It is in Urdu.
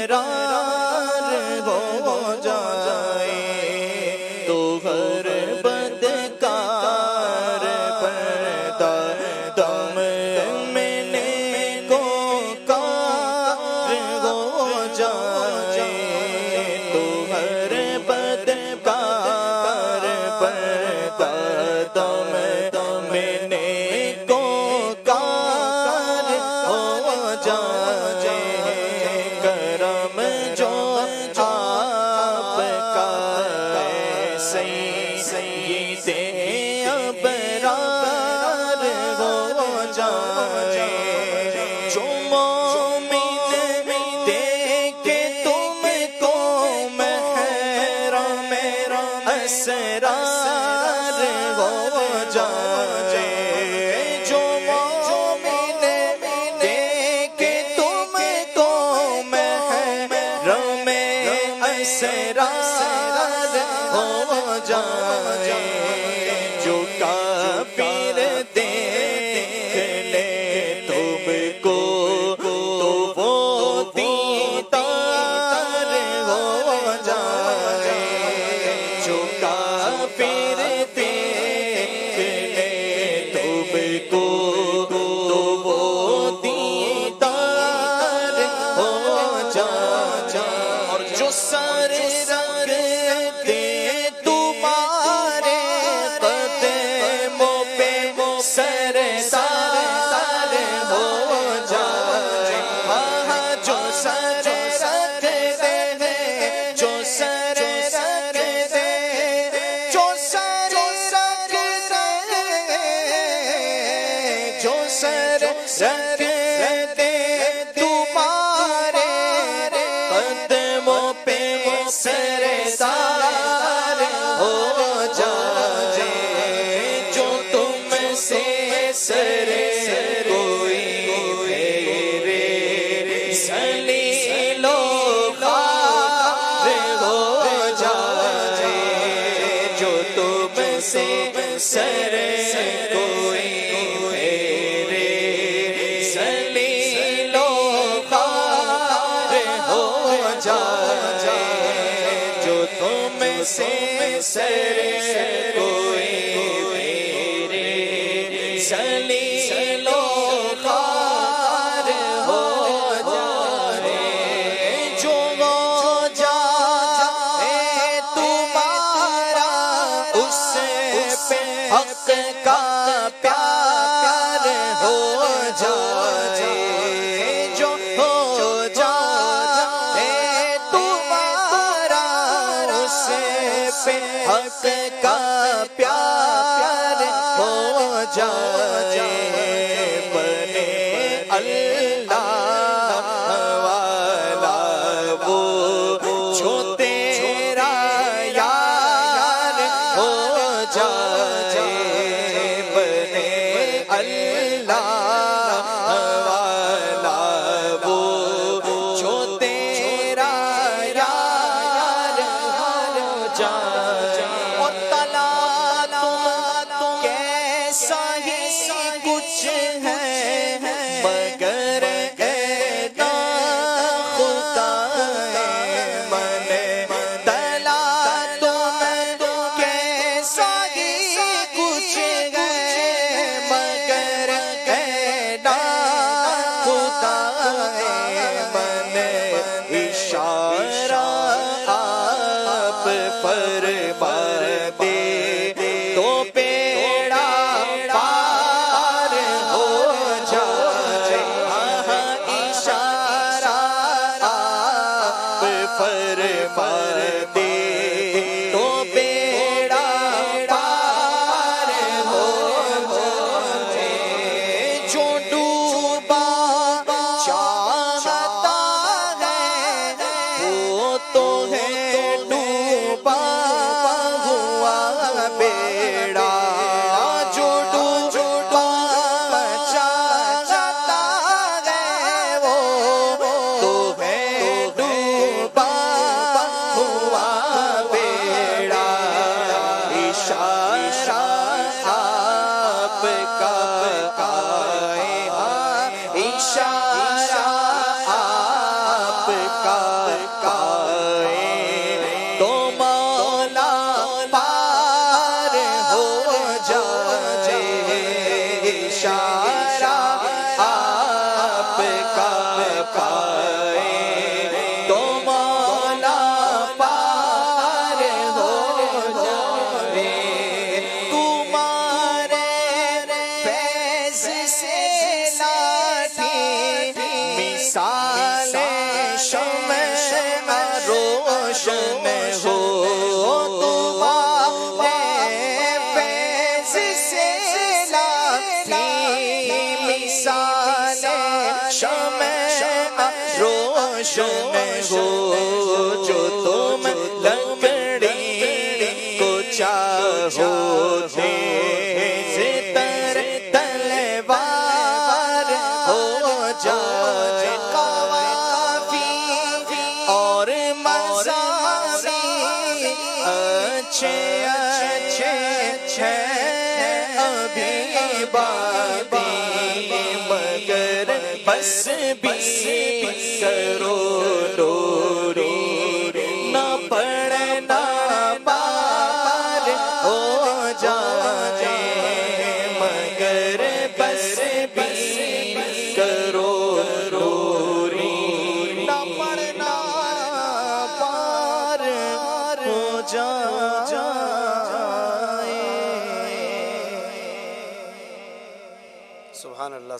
ابرار ہو جائے تو ہر بدکار پردہ دم میں نیکوکار ہو جائے تو ہر بدکار پردہ دم میں نیکوکار ہو جائے کرم جو آپ کا سید ابرار ہو جائے جو مومن دیکھے تم کو محرم اسرار ہو جائے جو مومن دیکھے تم کو محرم اسرار ہو جائے جو کافر دیکھ لے تم کو تو وہ دیدار ہو جائے جو کافر دیکھ لے تم کو تو وہ دیدار ہو جائے اور جو سر رکھتے تمہارے قدموں پہ سردار ہو جائے جو سر رکھتے جو سر رکھتے جو سر رکھتے جو سر رکھتے تمہارے قدموں پہ سردار ہو جائے جو تم سے سر کوئی پھیرے ذلیل و خوار ہو جائے جو تم سے سر کوئی پھیرے ذلیل و خوار ہو جائے جو تم سے سر کوئی پھیرے ذلیل و خوار ہو جائے جو ہو جائے تمہارا اس پہ حق کا پیار ہو جائے جو ہو جائے تمہارا اس پہ حق کا پیار ہو جائے بنے اللہ والا وہ جو تیرا یار ہو جائے بنے اللہ والا وہ جو تیرا یار ہو جائے اور تلا تم کیسا ہی روشن ہو جو تم لکڑی کو چاہو تیز تر تلوار ہو جائے قوافی اور مزامی اچھے اچھے ابھی باقی مگر بس بھی کرو دوری نہ پڑنا پار ہو جائے مگر بس بھی کرو دوری نہ پڑنا پار ہو جائے سبحان اللہ.